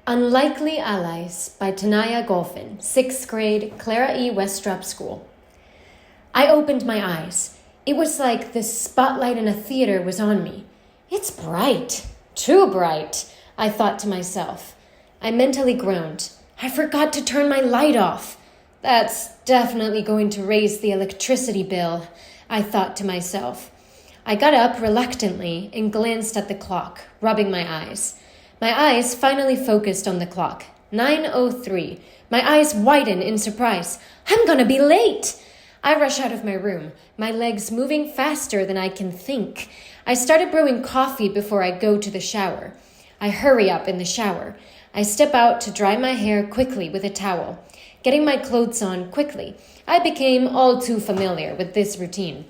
Unlikely Allies by Taneiyah Golphin, 6th grade, Clara Westropp School. I opened my eyes. It was like the spotlight in a theater was on me. It's bright. Too bright, I thought to myself. I mentally groaned. I forgot to turn my light off. That's definitely going to raise the electricity bill, I thought to myself. I got up reluctantly and glanced at the clock, rubbing my eyes. My eyes finally focused on the clock. 9:03. My eyes widen in surprise. I'm gonna be late! I rush out of my room, my legs moving faster than I can think. I started brewing coffee before I go to the shower. I hurry up in the shower. I step out to dry my hair quickly with a towel. Getting my clothes on quickly. I became all too familiar with this routine.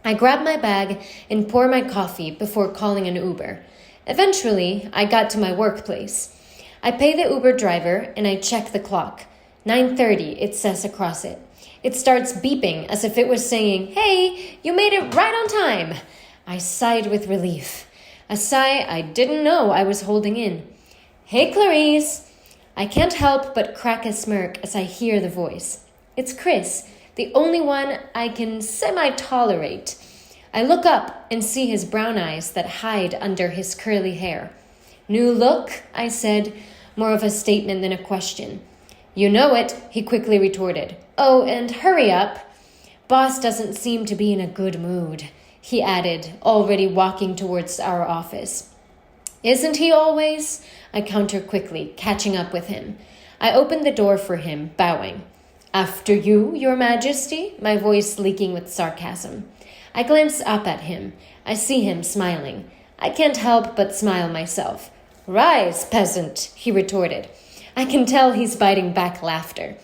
I grab my bag and pour my coffee before calling an Uber. Eventually, I got to my workplace. I pay the Uber driver and I check the clock. 9:30, it says across it. It starts beeping as if it was saying, "Hey, you made it right on time." I sighed with relief. A sigh I didn't know I was holding in. "Hey, Clarice." I can't help but crack a smirk as I hear the voice. It's Chris, the only one I can semi-tolerate. I look up and see his brown eyes that hide under his curly hair. "New look?" I said, more of a statement than a question. "You know it," he quickly retorted. "Oh, and hurry up. Boss doesn't seem to be in a good mood," he added, already walking towards our office. "Isn't he always?" I countered quickly, catching up with him. I opened the door for him, bowing. "After you, Your Majesty," my voice leaking with sarcasm. I glance up at him. I see him smiling. I can't help but smile myself. "Rise, peasant," he retorted. I can tell he's biting back laughter.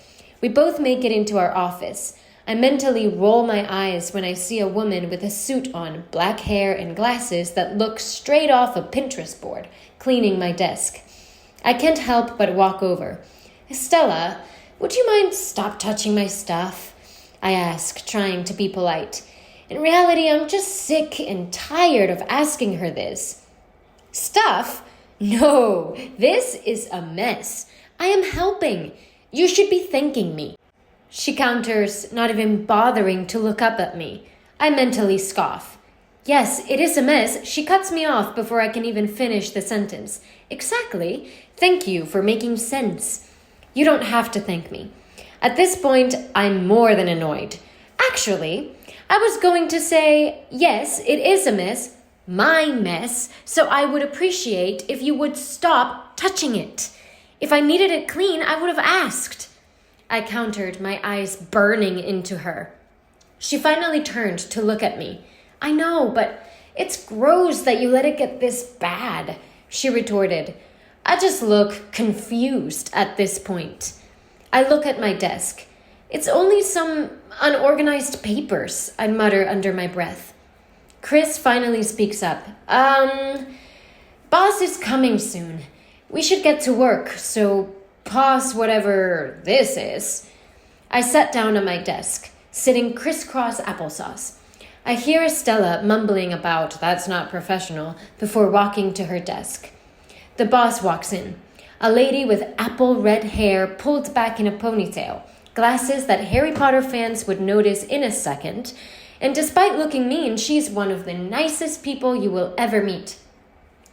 We both make it into our office. I mentally roll my eyes when I see a woman with a suit on, black hair and glasses that look straight off a Pinterest board, cleaning my desk. I can't help but walk over. "Estella, would you mind stop touching my stuff?" I ask, trying to be polite. In reality, I'm just sick and tired of asking her this. "Stuff? No, this is a mess. I am helping. You should be thanking me." She counters, not even bothering to look up at me. I mentally scoff. "Yes, it is a mess." She cuts me off before I can even finish the sentence. "Exactly. Thank you for making sense." "You don't have to thank me." At this point, I'm more than annoyed. Actually, I was going to say, yes, it is a mess, my mess, so I would appreciate if you would stop touching it. If I needed it clean, I would have asked. I countered, my eyes burning into her. She finally turned to look at me. "I know, but it's gross that you let it get this bad," she retorted. I just look confused at this point. I look at my desk. "It's only some unorganized papers," I mutter under my breath. Chris finally speaks up. Boss is coming soon. We should get to work, so pause whatever this is." I sat down at my desk, sitting crisscross applesauce. I hear Estella mumbling about "that's not professional" before walking to her desk. The boss walks in. A lady with apple red hair pulled back in a ponytail. Glasses that Harry Potter fans would notice in a second, and despite looking mean, she's one of the nicest people you will ever meet.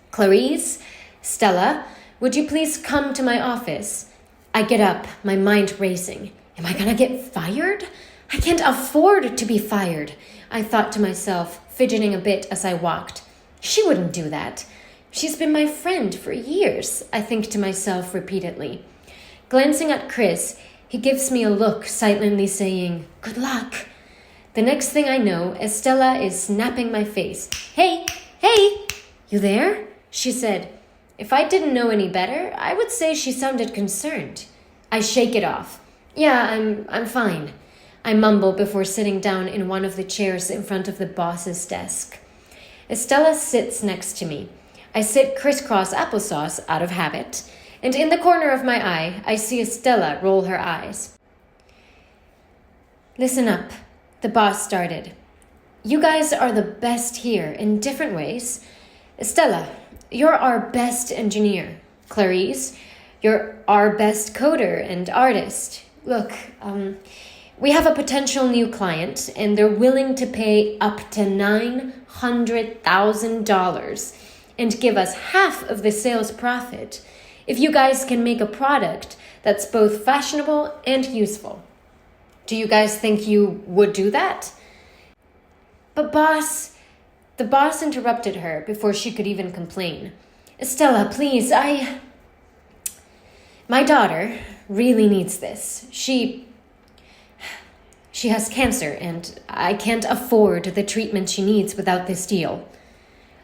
"Clarice, Stella, would you please come to my office?" I get up, my mind racing. Am I gonna get fired? I can't afford to be fired, I thought to myself, fidgeting a bit as I walked. She wouldn't do that. She's been my friend for years, I think to myself repeatedly. Glancing at Chris, he gives me a look, silently saying, "Good luck." The next thing I know, Estella is snapping my face. Hey, you there?" she said. If I didn't know any better, I would say she sounded concerned. I shake it off. "Yeah, I'm fine," I mumble before sitting down in one of the chairs in front of the boss's desk. Estella sits next to me. I sit crisscross applesauce out of habit, and in the corner of my eye, I see Estella roll her eyes. "Listen up," the boss started. "You guys are the best here in different ways. Estella, you're our best engineer. Clarice, You're our best coder and artist. Look, we have a potential new client, and they're willing to pay up to $900,000 and give us half of the sales profit if you guys can make a product that's both fashionable and useful. Do you guys think you would do that? But the boss interrupted her before she could even complain. Estella, please, my daughter really needs this. She has cancer, and I can't afford the treatment she needs without this deal.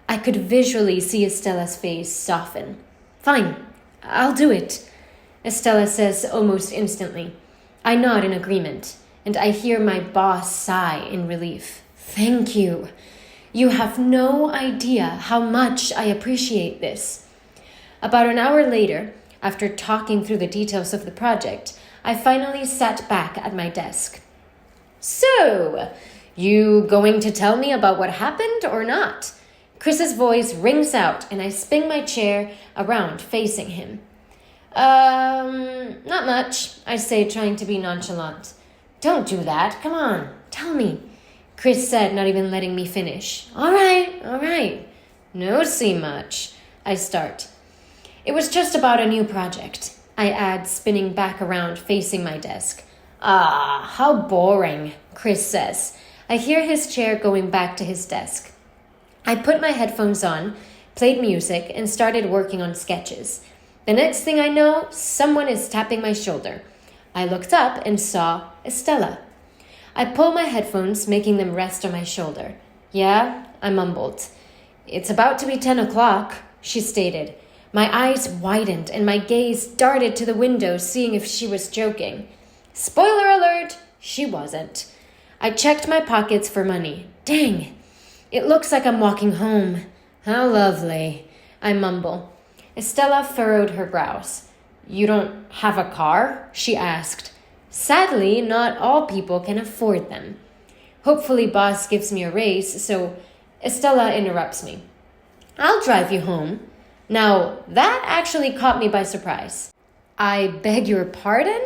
I could visually see Estella's face soften. Fine, I'll do it, Estella says almost instantly. I nod in agreement, and I hear my boss sigh in relief. Thank you. You have no idea how much I appreciate this. About an hour later, after talking through the details of the project, I finally sat back at my desk. So, you going to tell me about what happened or not? Chris's voice rings out, and I spin my chair around facing him. Not much, I say, trying to be nonchalant. Don't do that. Come on, tell me, Chris said, not even letting me finish. All right. No see much, I start. It was just about a new project, I add, spinning back around facing my desk. Ah, how boring, Chris says. I hear his chair going back to his desk. I put my headphones on, played music, and started working on sketches. The next thing I know, someone is tapping my shoulder. I looked up and saw Estella. I pull my headphones, making them rest on my shoulder. Yeah, I mumbled. It's about to be 10 o'clock, she stated. My eyes widened and my gaze darted to the window, seeing if she was joking. Spoiler alert, she wasn't. I checked my pockets for money. Dang, it looks like I'm walking home. How lovely, I mumble. Estella furrowed her brows. You don't have a car? She asked. Sadly, not all people can afford them. Hopefully, boss gives me a raise, so Estella interrupts me. I'll drive you home. Now, that actually caught me by surprise. I beg your pardon?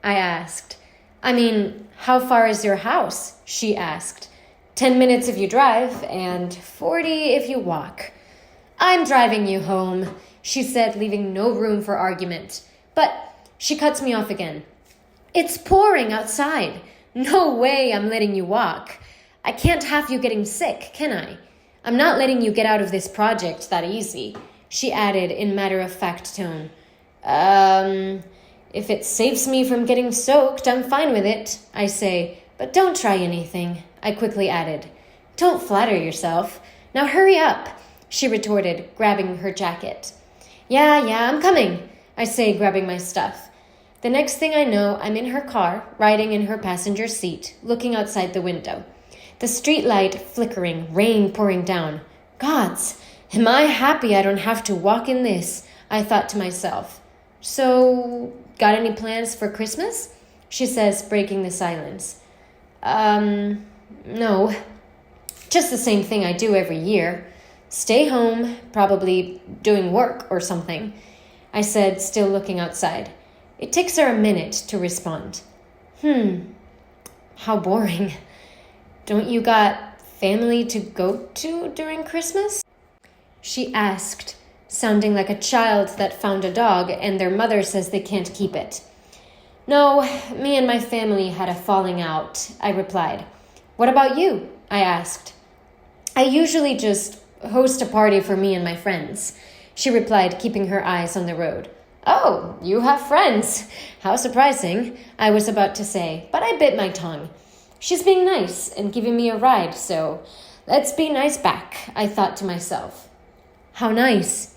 I asked. I mean, how far is your house? She asked. 10 minutes if you drive, and 40 if you walk. I'm driving you home, she said, leaving no room for argument. But she cuts me off again. It's pouring outside. No way I'm letting you walk. I can't have you getting sick, can I? I'm not letting you get out of this project that easy, she added in matter-of-fact tone. If it saves me from getting soaked, I'm fine with it, I say. But don't try anything, I quickly added. Don't flatter yourself. Now hurry up, she retorted, grabbing her jacket. Yeah, I'm coming, I say, grabbing my stuff. The next thing I know, I'm in her car, riding in her passenger seat, looking outside the window. The street light flickering, rain pouring down. Gods, am I happy I don't have to walk in this, I thought to myself. So, got any plans for Christmas? She says, breaking the silence. No. Just the same thing I do every year. Stay home, probably doing work or something, I said, still looking outside. It takes her a minute to respond. How boring. Don't you got family to go to during Christmas? She asked, sounding like a child that found a dog and their mother says they can't keep it. No, me and my family had a falling out, I replied. What about you? I asked. I usually just host a party for me and my friends, she replied, keeping her eyes on the road. Oh, you have friends. How surprising, I was about to say, but I bit my tongue. She's being nice and giving me a ride, so let's be nice back, I thought to myself. How nice.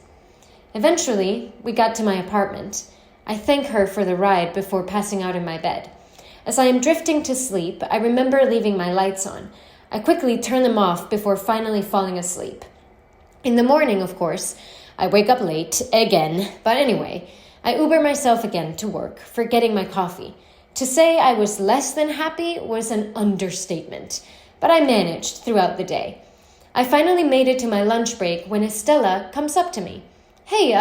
Eventually, we got to my apartment. I thank her for the ride before passing out in my bed. As I am drifting to sleep, I remember leaving my lights on. I quickly turn them off before finally falling asleep. In the morning, of course, I wake up late, again, but anyway, I Uber myself again to work, forgetting my coffee. To say I was less than happy was an understatement, but I managed throughout the day. I finally made it to my lunch break when Estella comes up to me. Hey,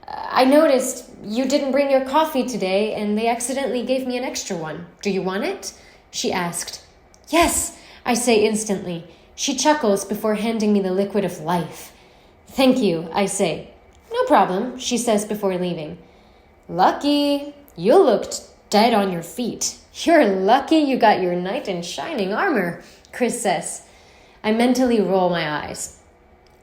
I noticed you didn't bring your coffee today and they accidentally gave me an extra one. Do you want it? She asked. Yes, I say instantly. She chuckles before handing me the liquid of life. Thank you, I say. No problem, she says before leaving. Lucky, you looked dead on your feet. You're lucky you got your knight in shining armor, Chris says. I mentally roll my eyes.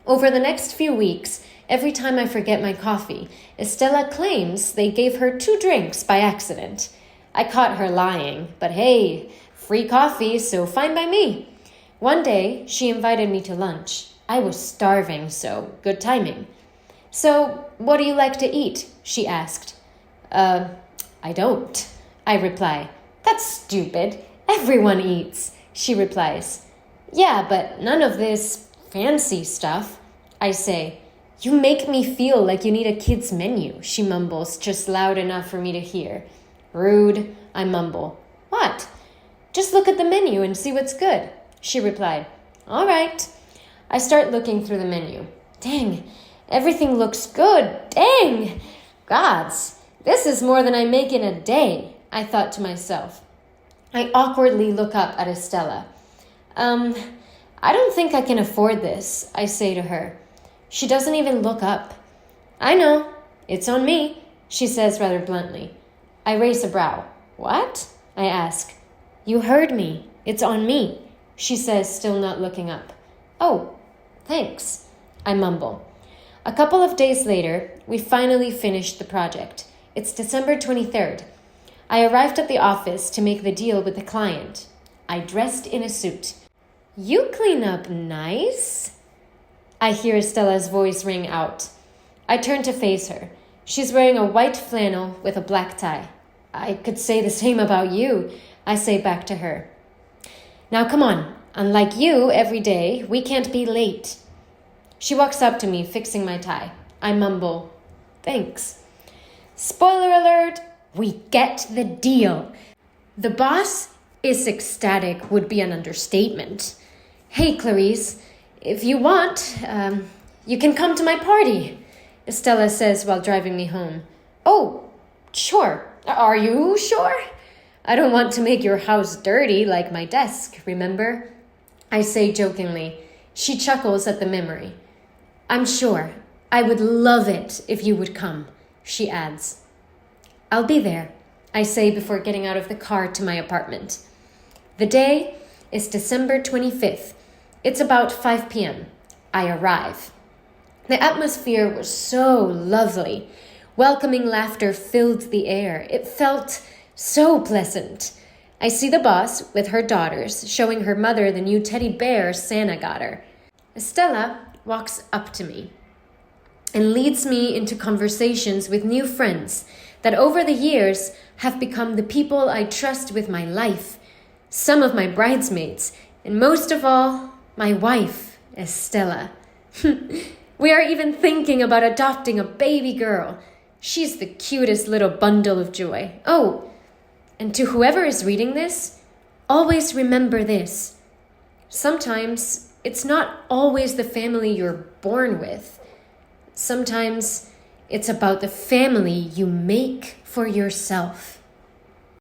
Over the next few weeks, every time I forget my coffee, Estella claims they gave her 2 drinks by accident. I caught her lying, but hey, free coffee, so fine by me. One day, she invited me to lunch. I was starving, so good timing. So, what do you like to eat? She asked. I don't, I reply. That's stupid. Everyone eats, she replies. Yeah, but none of this fancy stuff, I say. You make me feel like you need a kid's menu, she mumbles, just loud enough for me to hear. Rude, I mumble. What? Just look at the menu and see what's good, she replied. All right. I start looking through the menu. Dang, everything looks good. Dang! Gods, this is more than I make in a day, I thought to myself. I awkwardly look up at Estella. I don't think I can afford this, I say to her. She doesn't even look up. I know, it's on me, she says rather bluntly. I raise a brow. What? I ask. You heard me. It's on me, she says, still not looking up. Oh, thanks, I mumble. A couple of days later, we finally finished the project. It's December 23rd. I arrived at the office to make the deal with the client. I dressed in a suit. You clean up nice, I hear Estella's voice ring out. I turn to face her. She's wearing a white flannel with a black tie. I could say the same about you, I say back to her. Now come on, unlike you every day, we can't be late. She walks up to me, fixing my tie. I mumble, thanks. Spoiler alert, we get the deal. The boss is ecstatic would be an understatement. Hey, Clarice, if you want, you can come to my party, Estella says while driving me home. Oh, sure. Are you sure? I don't want to make your house dirty like my desk, remember? I say jokingly. She chuckles at the memory. I'm sure. I would love it if you would come, she adds. I'll be there, I say before getting out of the car to my apartment. The day is December 25th. It's about 5 p.m. I arrive. The atmosphere was so lovely. Welcoming laughter filled the air. It felt so pleasant. I see the boss with her daughters showing her mother the new teddy bear Santa got her. Estella walks up to me and leads me into conversations with new friends that over the years have become the people I trust with my life, some of my bridesmaids, and most of all, my wife, Estella. We are even thinking about adopting a baby girl. She's the cutest little bundle of joy. Oh, and to whoever is reading this, always remember this. Sometimes it's not always the family you're born with. Sometimes it's about the family you make for yourself.